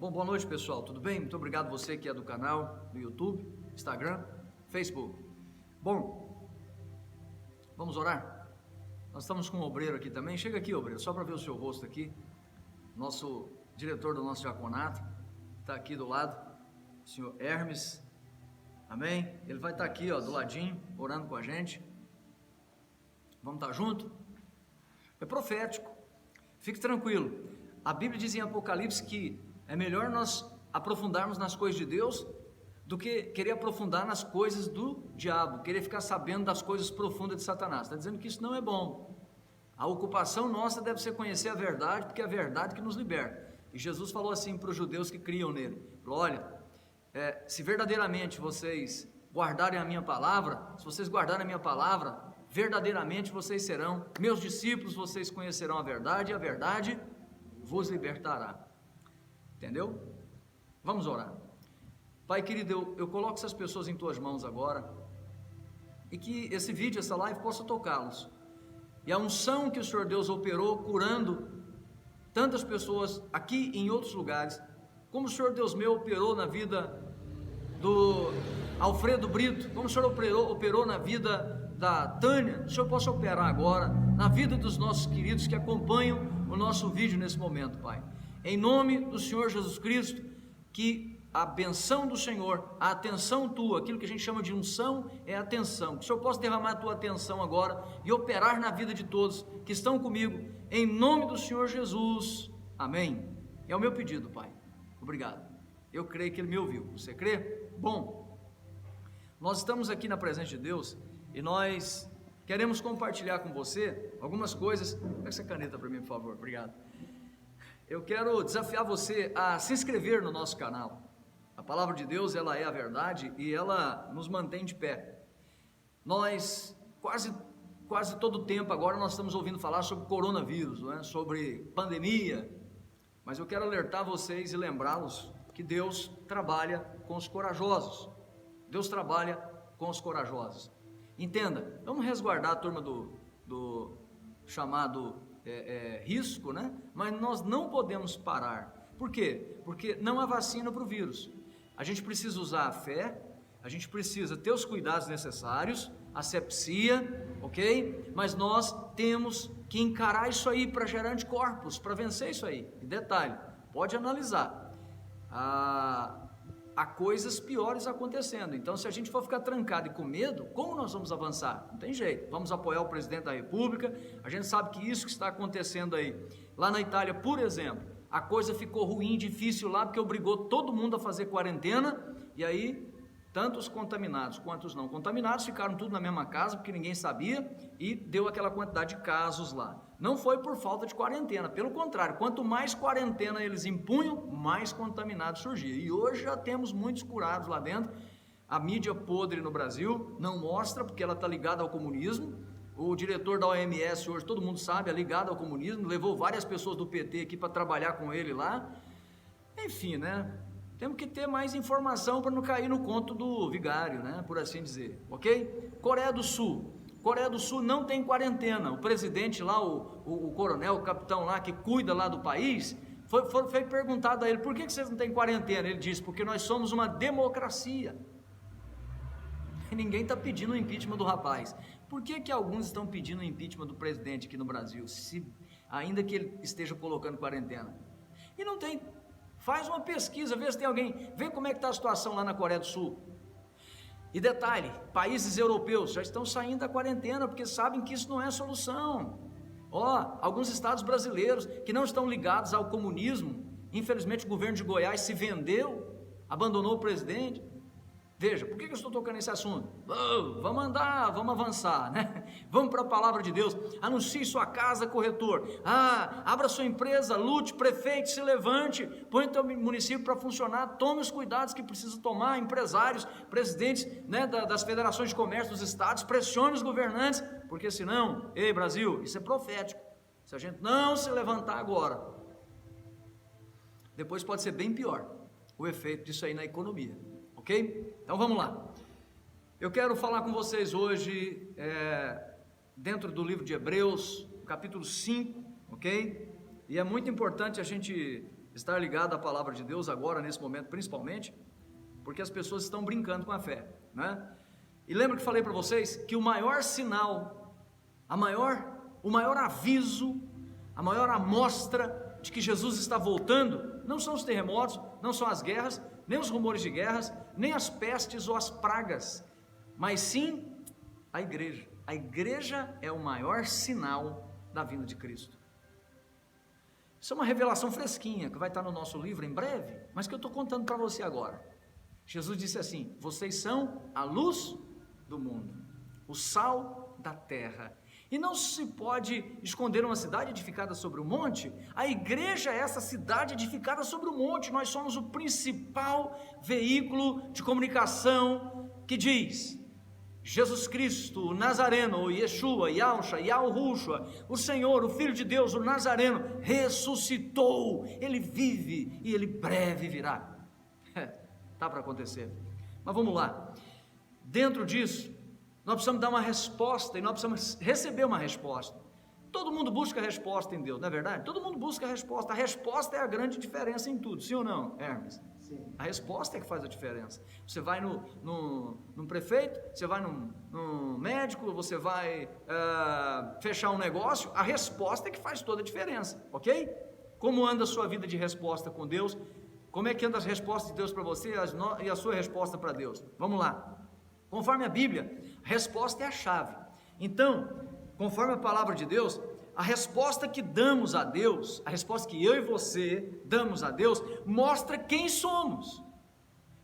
Bom, boa noite, pessoal, tudo bem? Muito obrigado você que é do canal, do YouTube, Instagram, Facebook. Bom, vamos orar? Nós estamos com um obreiro aqui também. Chega aqui, obreiro, só para ver o seu rosto aqui. Nosso diretor do nosso diaconato está aqui do lado, o senhor Hermes. Amém? Ele vai estar aqui, ó, do ladinho, orando com a gente. Vamos estar junto? É profético. Fique tranquilo. A Bíblia diz em Apocalipse que é melhor nós aprofundarmos nas coisas de Deus do que querer aprofundar nas coisas do diabo, querer ficar sabendo das coisas profundas de Satanás. Está dizendo que isso não é bom. A ocupação nossa deve ser conhecer a verdade, porque é a verdade que nos liberta. E Jesus falou assim para os judeus que criam nele: falou, olha, se verdadeiramente vocês guardarem a minha palavra, se vocês guardarem a minha palavra, verdadeiramente vocês serão meus discípulos, vocês conhecerão a verdade e a verdade vos libertará. Entendeu? Vamos orar. Pai querido, eu coloco essas pessoas em tuas mãos agora, e que esse vídeo, essa live possa tocá-los, e a unção que o Senhor Deus operou curando tantas pessoas aqui e em outros lugares, como o Senhor Deus meu operou na vida do Alfredo Brito, como o Senhor operou na vida da Tânia, o Senhor possa operar agora na vida dos nossos queridos que acompanham o nosso vídeo nesse momento, Pai. Em nome do Senhor Jesus Cristo, que a benção do Senhor, a atenção tua, aquilo que a gente chama de unção é atenção, que o Senhor possa derramar a tua atenção agora e operar na vida de todos que estão comigo, em nome do Senhor Jesus, amém. É o meu pedido, Pai, obrigado. Eu creio que Ele me ouviu, você crê? Bom, nós estamos aqui na presença de Deus e nós queremos compartilhar com você algumas coisas. Pega essa caneta para mim, por favor, obrigado. Eu quero desafiar você a se inscrever no nosso canal. A palavra de Deus, ela é a verdade e ela nos mantém de pé. Nós, quase todo o tempo agora, nós estamos ouvindo falar sobre coronavírus, não é? Sobre pandemia, mas eu quero alertar vocês e lembrá-los que Deus trabalha com os corajosos. Deus trabalha com os corajosos. Entenda, vamos resguardar a turma do chamado risco, né? Mas nós não podemos parar. Por quê? Porque não há vacina para o vírus. A gente precisa usar a fé, a gente precisa ter os cuidados necessários, asepsia, ok? Mas nós temos que encarar isso aí para gerar anticorpos, para vencer isso aí. E detalhe, pode analisar, há coisas piores acontecendo. Então, se a gente for ficar trancado e com medo, como nós vamos avançar? Não tem jeito. Vamos apoiar o presidente da República. A gente sabe que isso que está acontecendo aí, lá na Itália, por exemplo, a coisa ficou ruim, difícil lá, porque obrigou todo mundo a fazer quarentena, e aí, tanto os contaminados quanto os não contaminados ficaram tudo na mesma casa, porque ninguém sabia, e deu aquela quantidade de casos lá. Não foi por falta de quarentena, pelo contrário, quanto mais quarentena eles impunham, mais contaminados surgiam. E hoje já temos muitos curados lá dentro. A mídia podre no Brasil não mostra, porque ela está ligada ao comunismo. O diretor da OMS hoje, todo mundo sabe, é ligado ao comunismo, levou várias pessoas do PT aqui para trabalhar com ele lá. Enfim, né? Temos que ter mais informação para não cair no conto do vigário, né? Por assim dizer, ok? Coreia do Sul. Coreia do Sul não tem quarentena. O presidente lá, o coronel, o capitão lá que cuida lá do país, foi perguntado a ele: por que vocês não têm quarentena? Ele disse: porque nós somos uma democracia. E ninguém está pedindo o impeachment do rapaz. Por que alguns estão pedindo o impeachment do presidente aqui no Brasil, ainda que ele esteja colocando quarentena? E não tem. Faz uma pesquisa, vê se tem alguém, vê como é que está a situação lá na Coreia do Sul. E detalhe, países europeus já estão saindo da quarentena, porque sabem que isso não é solução. Alguns estados brasileiros que não estão ligados ao comunismo, infelizmente o governo de Goiás se vendeu, abandonou o presidente. Veja, por que eu estou tocando nesse assunto? Vamos andar, vamos avançar, né? Vamos para a palavra de Deus. Anuncie sua casa, corretor. Abra sua empresa, lute, prefeito, se levante, põe o teu município para funcionar, tome os cuidados que precisa tomar, empresários, presidentes, né, das federações de comércio dos estados, pressione os governantes, porque senão, ei Brasil, isso é profético. Se a gente não se levantar agora, depois pode ser bem pior o efeito disso aí na economia. Ok? Então vamos lá. Eu quero falar com vocês hoje dentro do livro de Hebreus, capítulo 5, ok? E é muito importante a gente estar ligado à palavra de Deus agora, nesse momento, principalmente, porque as pessoas estão brincando com a fé, né? E lembra que falei para vocês que o maior sinal, o maior aviso, a maior amostra de que Jesus está voltando, não são os terremotos, não são as guerras, nem os rumores de guerras, nem as pestes ou as pragas, mas sim a igreja. A igreja é o maior sinal da vinda de Cristo. Isso é uma revelação fresquinha, que vai estar no nosso livro em breve, mas que eu estou contando para você agora. Jesus disse assim: vocês são a luz do mundo, o sal da terra. E não se pode esconder uma cidade edificada sobre o monte. A igreja é essa cidade edificada sobre o monte. Nós somos o principal veículo de comunicação que diz: Jesus Cristo, o Nazareno, o Yeshua, Yahshua, Yahushua, o Senhor, o Filho de Deus, o Nazareno, ressuscitou, Ele vive e Ele breve virá. Está para acontecer. Mas vamos lá. Dentro disso, nós precisamos dar uma resposta e nós precisamos receber uma resposta. Todo mundo busca resposta em Deus, não é verdade? Todo mundo busca resposta. A resposta é a grande diferença em tudo, sim ou não, Hermes? Sim. A resposta é que faz a diferença. Você vai no prefeito, você vai no médico, você vai fechar um negócio, a resposta é que faz toda a diferença, ok? Como anda a sua vida de resposta com Deus? Como é que anda as respostas de Deus para você e a sua resposta para Deus? Vamos lá. Conforme a Bíblia, a resposta é a chave. Então, conforme a palavra de Deus, a resposta que damos a Deus, a resposta que eu e você damos a Deus, mostra quem somos.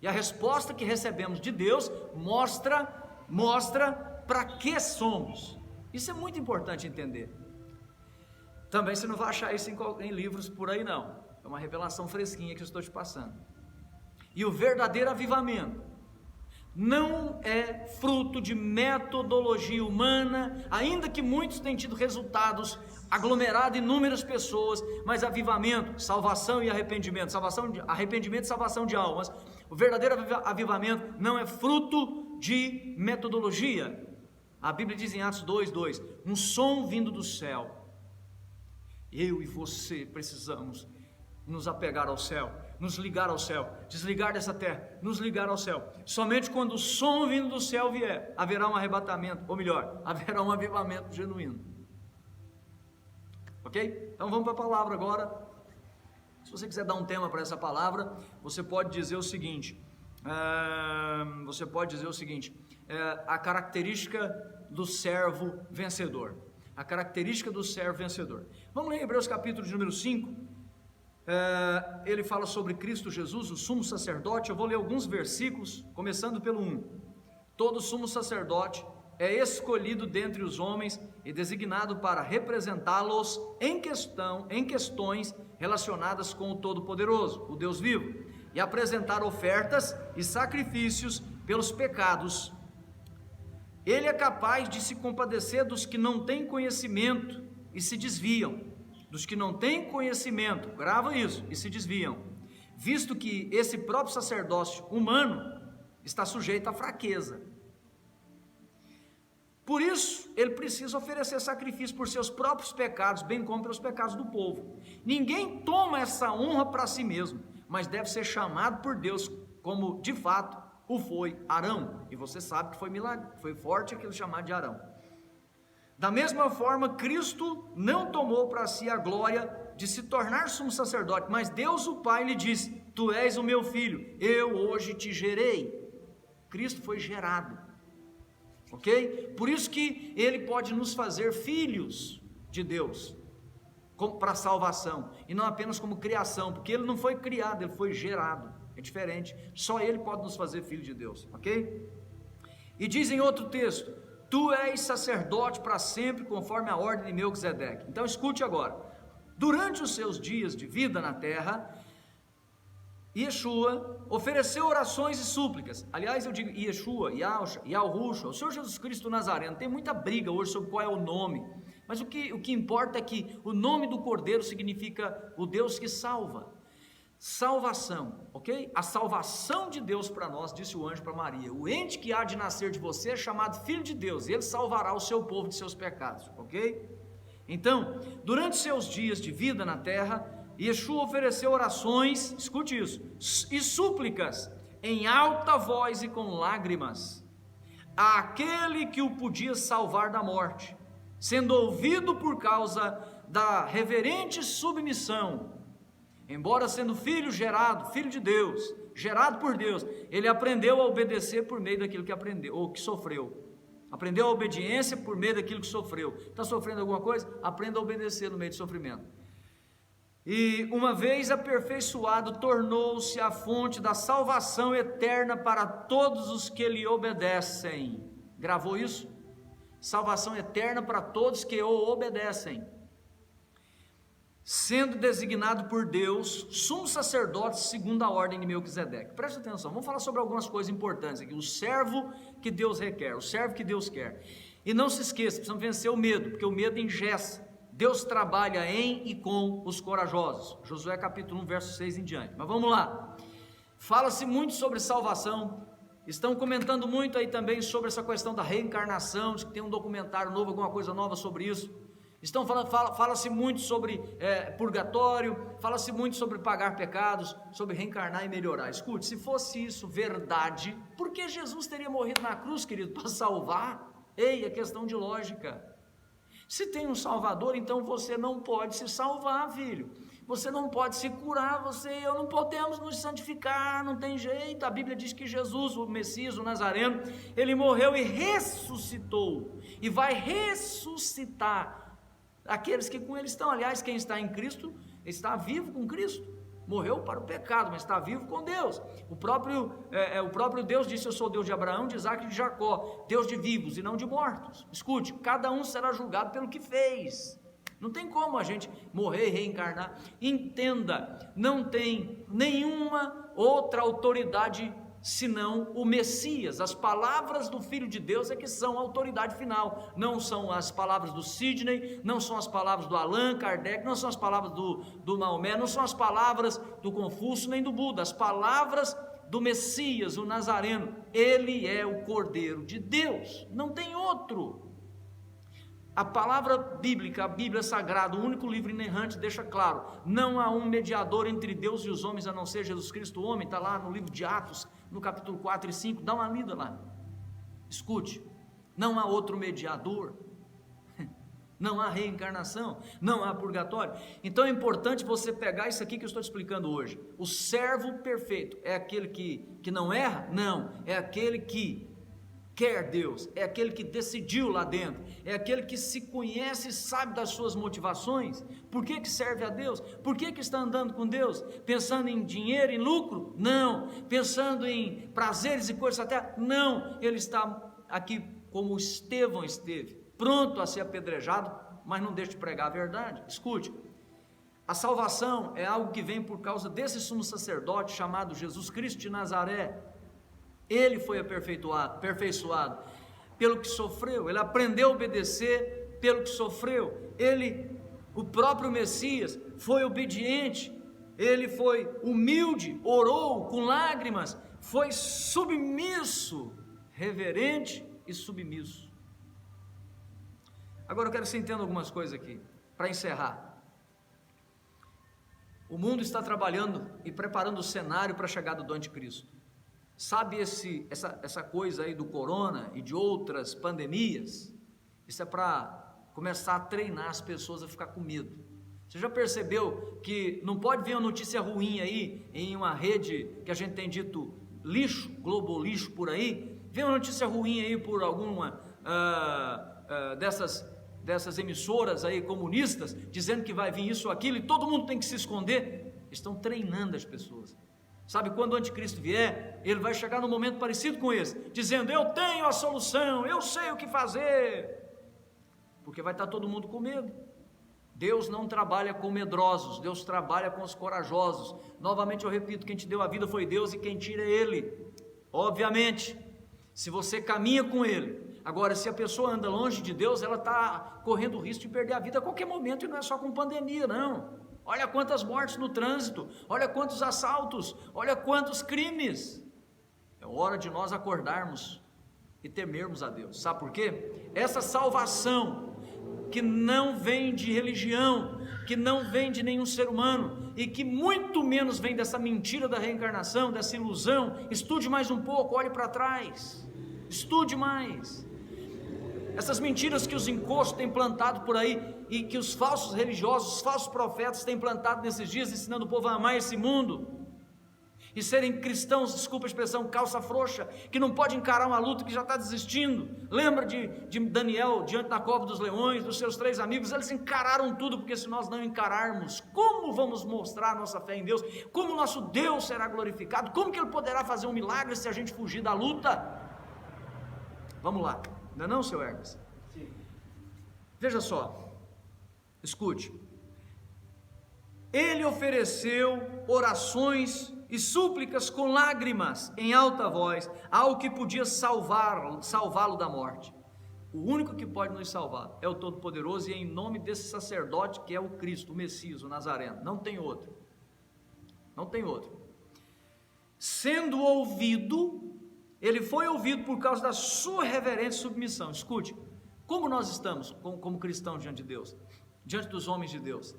E a resposta que recebemos de Deus mostra para que somos. Isso é muito importante entender. Também você não vai achar isso em livros por aí não. É uma revelação fresquinha que eu estou te passando. E o verdadeiro avivamento não é fruto de metodologia humana, ainda que muitos tenham tido resultados, aglomerado inúmeras pessoas, mas avivamento, salvação e arrependimento, arrependimento e salvação de almas. O verdadeiro avivamento não é fruto de metodologia. A Bíblia diz em Atos 2:2, um som vindo do céu. Eu e você precisamos nos apegar ao céu, nos ligar ao céu, desligar dessa terra, nos ligar ao céu. Somente quando o som vindo do céu vier, haverá um arrebatamento, ou melhor, haverá um avivamento genuíno. Ok? Então vamos para a palavra agora. Se você quiser dar um tema para essa palavra, você pode dizer o seguinte, a característica do servo vencedor. A característica do servo vencedor. Vamos ler Hebreus capítulo de número 5. Ele fala sobre Cristo Jesus, o sumo sacerdote. Eu vou ler alguns versículos, começando pelo 1. Todo sumo sacerdote é escolhido dentre os homens e designado para representá-los em questões relacionadas com o Todo-Poderoso, o Deus vivo, e apresentar ofertas e sacrifícios pelos pecados. Ele é capaz de se compadecer dos que não têm conhecimento e se desviam, dos que não têm conhecimento, grava isso, e se desviam, visto que esse próprio sacerdócio humano está sujeito à fraqueza. Por isso, ele precisa oferecer sacrifício por seus próprios pecados, bem como pelos pecados do povo. Ninguém toma essa honra para si mesmo, mas deve ser chamado por Deus, como de fato o foi Arão, e você sabe que foi forte aquele chamado de Arão. Da mesma forma, Cristo não tomou para si a glória de se tornar sumo sacerdote, mas Deus o Pai lhe disse: tu és o meu filho, eu hoje te gerei. Cristo foi gerado, ok? Por isso que ele pode nos fazer filhos de Deus, para salvação, e não apenas como criação, porque ele não foi criado, ele foi gerado, é diferente, só ele pode nos fazer filhos de Deus, ok? E diz em outro texto: tu és sacerdote para sempre, conforme a ordem de Melquisedeque. Então escute agora. Durante os seus dias de vida na terra, Yeshua ofereceu orações e súplicas. Aliás, eu digo Yeshua, Yahshua, Yahushua, o Senhor Jesus Cristo Nazareno. Tem muita briga hoje sobre qual é o nome, mas o que importa é que o nome do Cordeiro significa o Deus que salva. Salvação, ok? A salvação de Deus para nós, disse o anjo para Maria: o ente que há de nascer de você é chamado Filho de Deus, e ele salvará o seu povo de seus pecados, ok? Então, durante seus dias de vida na terra, Yeshua ofereceu orações, escute isso, e súplicas em alta voz e com lágrimas àquele que o podia salvar da morte, sendo ouvido por causa da reverente submissão. Embora sendo filho gerado, filho de Deus, gerado por Deus, ele aprendeu a obedecer por meio daquilo que aprendeu, ou que sofreu. Aprendeu a obediência por meio daquilo que sofreu. Está sofrendo alguma coisa? Aprenda a obedecer no meio do sofrimento. E uma vez aperfeiçoado, tornou-se a fonte da salvação eterna para todos os que lhe obedecem. Gravou isso? Salvação eterna para todos que o obedecem. Sendo designado por Deus sumo sacerdote segundo a ordem de Melquisedeque. Presta atenção, vamos falar sobre algumas coisas importantes aqui. O servo que Deus requer, o servo que Deus quer. E não se esqueça, precisamos vencer o medo, porque o medo engessa. Deus trabalha em e com os corajosos. Josué capítulo 1, verso 6 em diante. Mas vamos lá. Fala-se muito sobre salvação. Estão comentando muito aí também sobre essa questão da reencarnação, diz que tem um documentário novo, alguma coisa nova sobre isso. Estão falando, fala-se muito sobre purgatório, fala-se muito sobre pagar pecados, sobre reencarnar e melhorar. Escute, se fosse isso verdade, por que Jesus teria morrido na cruz, querido, para salvar? Ei, é questão de lógica. Se tem um Salvador, então você não pode se salvar, filho. Você não pode se curar, você e eu não podemos nos santificar, não tem jeito. A Bíblia diz que Jesus, o Messias, o Nazareno, ele morreu e ressuscitou, e vai ressuscitar aqueles que com ele estão. Aliás, quem está em Cristo, está vivo com Cristo. Morreu para o pecado, mas está vivo com Deus. O próprio Deus disse: eu sou Deus de Abraão, de Isaac e de Jacó, Deus de vivos e não de mortos. Escute, cada um será julgado pelo que fez. Não tem como a gente morrer e reencarnar. Entenda, não tem nenhuma outra autoridade senão o Messias. As palavras do Filho de Deus é que são a autoridade final. Não são as palavras do Sidney, não são as palavras do Allan Kardec, não são as palavras do Maomé, não são as palavras do Confúcio nem do Buda. As palavras do Messias, o Nazareno. Ele é o Cordeiro de Deus, não tem outro. A palavra bíblica, a Bíblia Sagrada, o único livro inerrante, deixa claro: não há um mediador entre Deus e os homens a não ser Jesus Cristo, o homem. Está lá no livro de Atos, no capítulo 4 e 5, dá uma lida lá. Escute, não há outro mediador, não há reencarnação, não há purgatório. Então é importante você pegar isso aqui que eu estou te explicando hoje. O servo perfeito é aquele que não erra? Não, é aquele que quer Deus, é aquele que decidiu lá dentro, é aquele que se conhece e sabe das suas motivações. Por que serve a Deus? Por que está andando com Deus? Pensando em dinheiro, em lucro? Não. Pensando em prazeres e coisas da terra? Não. Ele está aqui como Estevão esteve, pronto a ser apedrejado, mas não deixa de pregar a verdade. Escute, a salvação é algo que vem por causa desse sumo sacerdote chamado Jesus Cristo de Nazaré. Ele foi aperfeiçoado pelo que sofreu, ele aprendeu a obedecer pelo que sofreu. O próprio Messias, foi obediente, ele foi humilde, orou com lágrimas, foi submisso, reverente e submisso. Agora eu quero que você entenda algumas coisas aqui, para encerrar. O mundo está trabalhando e preparando o cenário para a chegada do anticristo. Sabe essa coisa aí do corona e de outras pandemias? Isso é para começar a treinar as pessoas a ficar com medo. Você já percebeu que não pode vir uma notícia ruim aí em uma rede que a gente tem dito lixo, Globo Lixo por aí? Vem uma notícia ruim aí por alguma dessas emissoras aí comunistas, dizendo que vai vir isso ou aquilo e todo mundo tem que se esconder. Estão treinando as pessoas. Sabe, quando o anticristo vier, ele vai chegar num momento parecido com esse, dizendo: eu tenho a solução, eu sei o que fazer, porque vai estar todo mundo com medo. Deus não trabalha com medrosos, Deus trabalha com os corajosos. Novamente eu repito, quem te deu a vida foi Deus e quem tira é Ele. Obviamente, se você caminha com Ele. Agora, se a pessoa anda longe de Deus, ela está correndo o risco de perder a vida a qualquer momento, e não é só com pandemia, não. Olha quantas mortes no trânsito, olha quantos assaltos, olha quantos crimes. É hora de nós acordarmos e temermos a Deus. Sabe por quê? Essa salvação que não vem de religião, que não vem de nenhum ser humano, e que muito menos vem dessa mentira da reencarnação, dessa ilusão, estude mais um pouco, olhe para trás, estude mais. Essas mentiras que os encostos têm plantado por aí e que os falsos religiosos, os falsos profetas têm plantado nesses dias, ensinando o povo a amar esse mundo e serem cristãos, desculpa a expressão, calça frouxa, que não pode encarar uma luta, que já está desistindo. Lembra de Daniel diante da cova dos leões, dos seus 3 amigos? Eles encararam tudo, porque se nós não encararmos, como vamos mostrar nossa fé em Deus? Como nosso Deus será glorificado? Como que Ele poderá fazer um milagre se a gente fugir da luta? Vamos lá, não é não, seu Hermes? Sim. Veja só, escute. Ele ofereceu orações e súplicas com lágrimas em alta voz, algo que podia salvá-lo da morte. O único que pode nos salvar é o Todo-Poderoso, e é em nome desse sacerdote que é o Cristo, o Messias, o Nazareno. Não tem outro. Não tem outro. Sendo ouvido, ele foi ouvido por causa da sua reverente submissão. Escute, como nós estamos como cristãos diante de Deus, diante dos homens de Deus?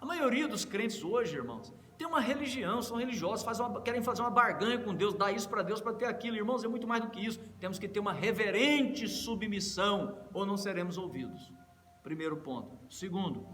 A maioria dos crentes hoje, irmãos, tem uma religião, são religiosos, querem fazer uma barganha com Deus, dar isso para Deus para ter aquilo. Irmãos, é muito mais do que isso. Temos que ter uma reverente submissão, ou não seremos ouvidos. Primeiro ponto. Segundo,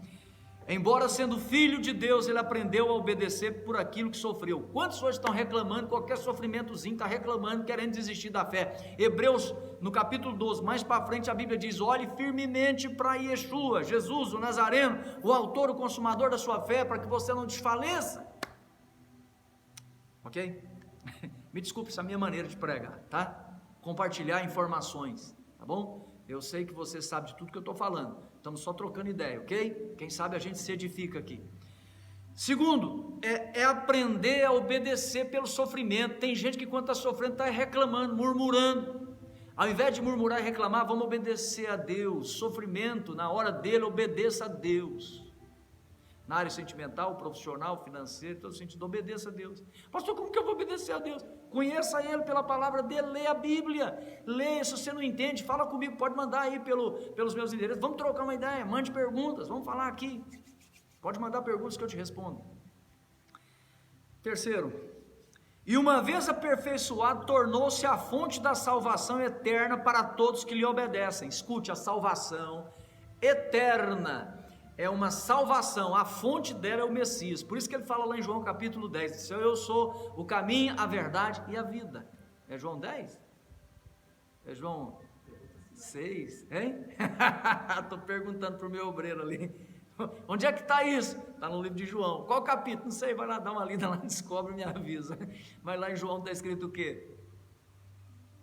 embora sendo filho de Deus, ele aprendeu a obedecer por aquilo que sofreu. Quantos hoje estão reclamando, qualquer sofrimentozinho, está reclamando, querendo desistir da fé? Hebreus, no capítulo 12, mais para frente, a Bíblia diz: olhe firmemente para Yeshua, Jesus, o Nazareno, o autor, o consumador da sua fé, para que você não desfaleça. Ok? Me desculpe, essa é a minha maneira de pregar, tá? Compartilhar informações, tá bom? Eu sei que você sabe de tudo que eu estou falando, estamos só trocando ideia, ok? Quem sabe a gente se edifica aqui. Segundo, é aprender a obedecer pelo sofrimento. Tem gente que quando está sofrendo está reclamando, murmurando. Ao invés de murmurar e reclamar, vamos obedecer a Deus. Sofrimento, na hora dele, obedeça a Deus. Na área sentimental, profissional, financeira, todo sentido, obedeça a Deus. Pastor, como que eu vou obedecer a Deus? Conheça Ele pela palavra dele, leia a Bíblia, leia. Se você não entende, fala comigo, pode mandar aí pelos meus endereços, vamos trocar uma ideia, mande perguntas, vamos falar aqui, pode mandar perguntas que eu te respondo. Terceiro, e uma vez aperfeiçoado, tornou-se a fonte da salvação eterna para todos que lhe obedecem. Escute, a salvação eterna é uma salvação, a fonte dela é o Messias. Por isso que ele fala lá em João capítulo 10, eu sou o caminho, a verdade e a vida. É João 10? É João 6? Hein? Estou perguntando para o meu obreiro ali. Onde é que está isso? Está no livro de João. Qual capítulo? Não sei, vai lá dar uma lida lá, descobre e me avisa. Mas lá em João está escrito o quê?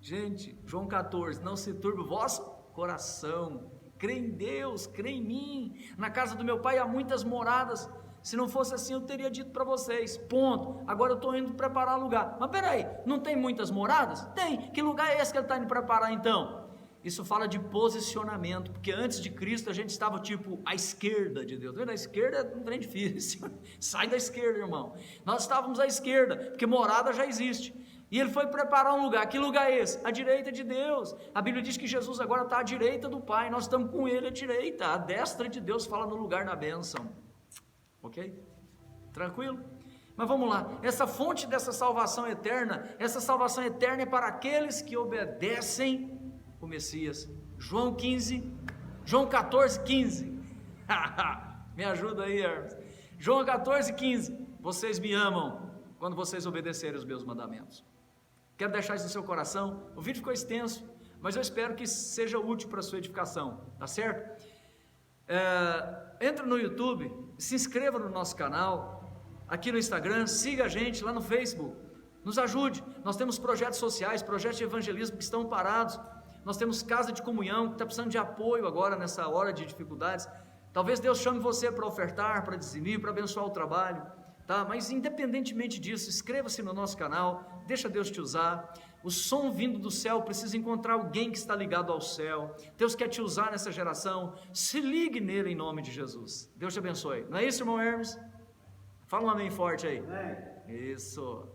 Gente, João 14, não se turbe o vosso coração. Crê em Deus, crê em mim. Na casa do meu pai há muitas moradas. Se não fosse assim, eu teria dito para vocês. Ponto. Agora eu estou indo preparar lugar. Mas peraí, não tem muitas moradas? Tem. Que lugar é esse que ele está indo preparar então? Isso fala de posicionamento, porque antes de Cristo a gente estava tipo à esquerda de Deus. A esquerda é um trem difícil. Sai da esquerda, irmão. Nós estávamos à esquerda, porque morada já existe. E ele foi preparar um lugar. Que lugar é esse? A direita de Deus. A Bíblia diz que Jesus agora está à direita do Pai. Nós estamos com ele à direita. A destra de Deus fala no lugar da bênção. Ok? Tranquilo? Mas vamos lá. Essa fonte dessa salvação eterna, essa salvação eterna é para aqueles que obedecem o Messias. João 14, 15. Me ajuda aí, Hermes. João 14, 15. Vocês me amam quando vocês obedecerem os meus mandamentos. Quero deixar isso no seu coração. O vídeo ficou extenso, mas eu espero que seja útil para a sua edificação, tá certo? Entra no YouTube, se inscreva no nosso canal, aqui no Instagram, siga a gente lá no Facebook, nos ajude. Nós temos projetos sociais, projetos de evangelismo que estão parados, nós temos casa de comunhão que está precisando de apoio agora nessa hora de dificuldades. Talvez Deus chame você para ofertar, para dizimir, para abençoar o trabalho. Tá? Mas independentemente disso, inscreva-se no nosso canal, deixa Deus te usar. O som vindo do céu precisa encontrar alguém que está ligado ao céu. Deus quer te usar nessa geração, se ligue nele em nome de Jesus. Deus te abençoe. Não é isso, irmão Hermes? Fala um amém forte aí. Amém. Isso.